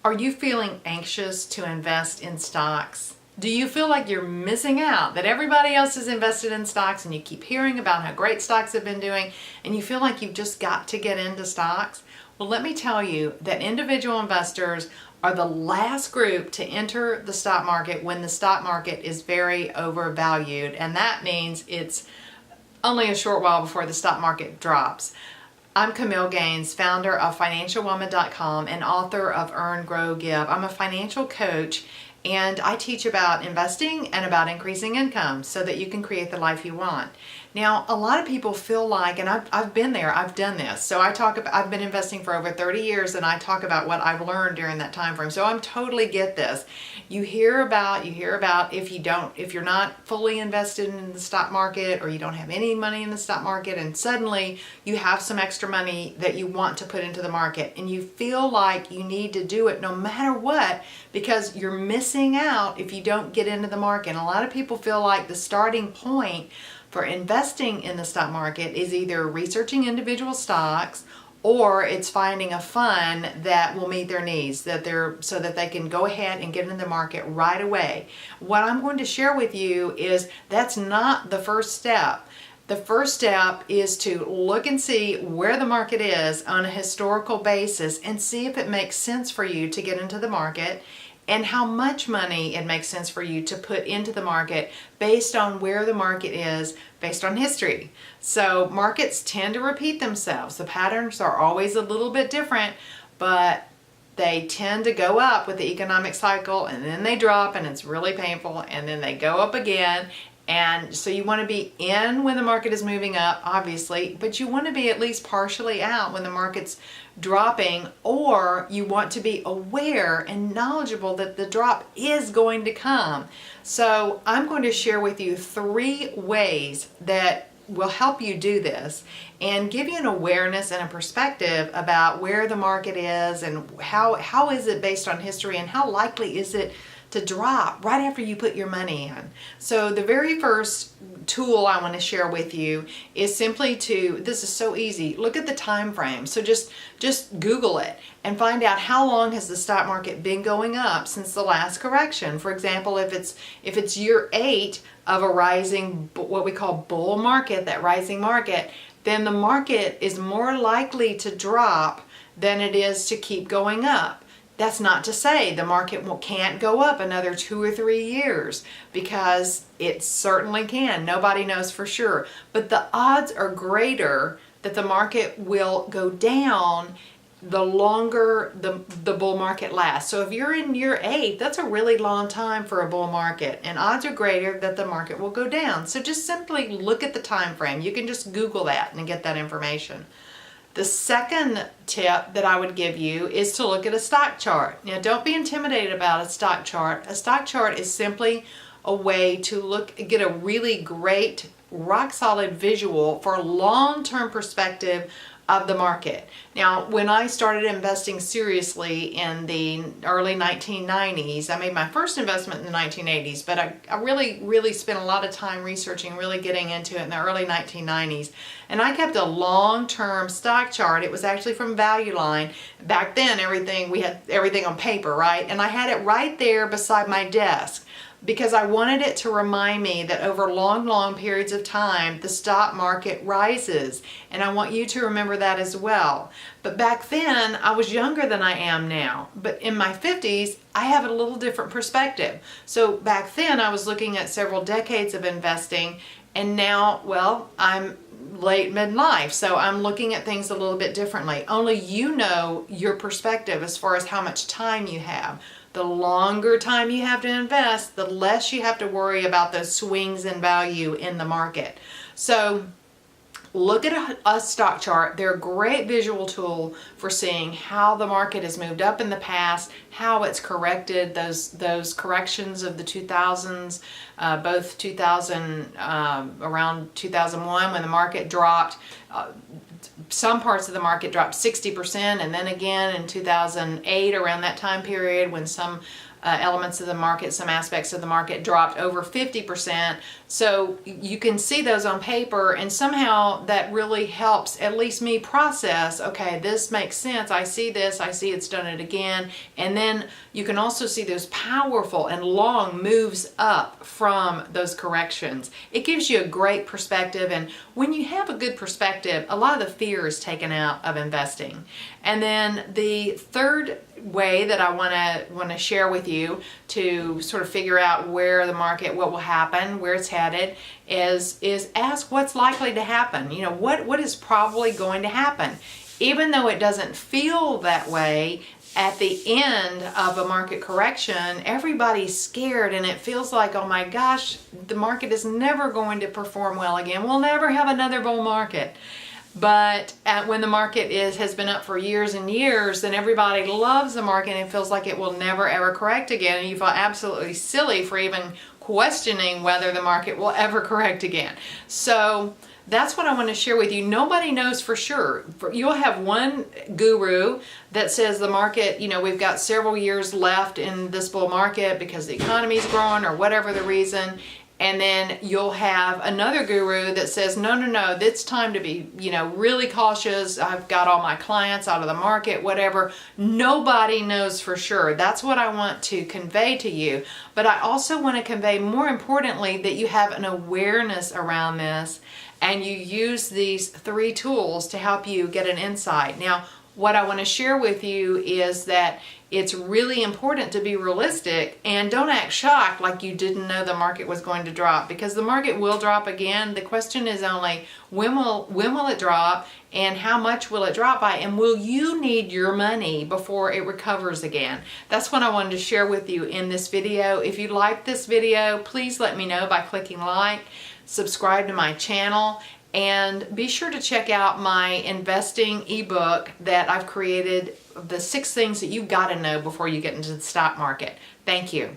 Are you feeling anxious to invest in stocks? Do you feel like you're missing out, that everybody else is invested in stocks and you keep hearing about how great stocks have been doing and you feel like you've just got to get into stocks? Well, let me tell you that individual investors are the last group to enter the stock market when the stock market is very overvalued, and that means it's only a short while before the stock market drops. I'm Camille Gaines, founder of financialwoman.com and author of Earn, Grow, Give. I'm a financial coach, and I teach about investing and about increasing income so that you can create the life you want. Now, a lot of people feel like, and I've been there, I've done this. So I've been investing for over 30 years, and I talk about what I've learned during that time frame. So I'm totally get this. You hear about if you're not fully invested in the stock market, or you don't have any money in the stock market, and suddenly you have some extra money that you want to put into the market, and you feel like you need to do it no matter what, because you're missing out if you don't get into the market. And a lot of people feel like the starting point for investing in the stock market is either researching individual stocks, or it's finding a fund that will meet their needs, so that they can go ahead and get into the market right away. What I'm going to share with you is that's not the first step. The first step is to look and see where the market is on a historical basis and see if it makes sense for you to get into the market, and how much money it makes sense for you to put into the market based on where the market is, based on history. So markets tend to repeat themselves. The patterns are always a little bit different, but they tend to go up with the economic cycle, and then they drop and it's really painful, and then they go up again. And so you want to be in when the market is moving up, obviously, but you want to be at least partially out when the market's dropping, or you want to be aware and knowledgeable that the drop is going to come. So I'm going to share with you 3 ways that will help you do this and give you an awareness and a perspective about where the market is, and how is it based on history, and how likely is it to drop right after you put your money in. So the very first tool I want to share with you is simply this is so easy, look at the time frame. So just Google it and find out how long has the stock market been going up since the last correction. For example, if it's year 8 of a rising, what we call bull market, that rising market, then the market is more likely to drop than it is to keep going up. That's not to say the market can't go up another 2 or 3 years, because it certainly can. Nobody knows for sure. But the odds are greater that the market will go down the longer the bull market lasts. So if you're in year 8, that's a really long time for a bull market, and odds are greater that the market will go down. So just simply look at the time frame. You can just Google that and get that information. The second tip that I would give you is to look at a stock chart. Now, don't be intimidated about a stock chart. A stock chart is simply a way to get a really great, rock-solid visual for a long-term perspective of the market. Now, when I started investing seriously in the early 1990s, I made my first investment in the 1980s, but I really spent a lot of time researching, really getting into it in the early 1990s. And I kept a long-term stock chart. It was actually from Value Line. Back then, we had everything on paper, right? And I had it right there beside my desk, because I wanted it to remind me that over long periods of time, the stock market rises. And I want you to remember that as well. But back then, I was younger than I am now. But in my 50s, I have a little different perspective. So back then, I was looking at several decades of investing. And now, well, I'm late midlife, so I'm looking at things a little bit differently. Only you know your perspective as far as how much time you have. The longer time you have to invest, the less you have to worry about those swings in value in the market. So look at a stock chart. They're a great visual tool for seeing how the market has moved up in the past, how it's corrected, those corrections of the 2000s, both 2000, around 2001 when the market dropped. Some parts of the market dropped 60%, and then again in 2008, around that time period, when some elements of the market, some aspects of the market dropped over 50%. So you can see those on paper, and somehow that really helps at least me process, okay, this makes sense, I see this, I see it's done it again. And then you can also see those powerful and long moves up from those corrections. It gives you a great perspective, and when you have a good perspective, a lot of the fear is taken out of investing. And then the third way that I want to share with you to sort of figure out where the market, what will happen, where it's headed, is ask what's likely to happen. You know, what is probably going to happen, even though it doesn't feel that way. At the end of a market correction, everybody's scared, and it feels like, oh my gosh, the market is never going to perform well again. We'll never have another bull market. But when the market has been up for years and years, then everybody loves the market and feels like it will never ever correct again. And you feel absolutely silly for even questioning whether the market will ever correct again. So that's what I want to share with you. Nobody knows for sure. You'll have one guru that says the market, you know, we've got several years left in this bull market because the economy's growing or whatever the reason. And then you'll have another guru that says, no, it's time to be, you know, really cautious. I've got all my clients out of the market, whatever. Nobody knows for sure. That's what I want to convey to you. But I also want to convey, more importantly, that you have an awareness around this, and you use these 3 tools to help you get an insight. Now, what I want to share with you is that it's really important to be realistic, and don't act shocked like you didn't know the market was going to drop, because the market will drop again. The question is only when will it drop, and how much will it drop by, and will you need your money before it recovers again? That's what I wanted to share with you in this video. If you like this video, please let me know by clicking like, subscribe to my channel, and be sure to check out my investing ebook that I've created, the 6 things that you've got to know before you get into the stock market. Thank you.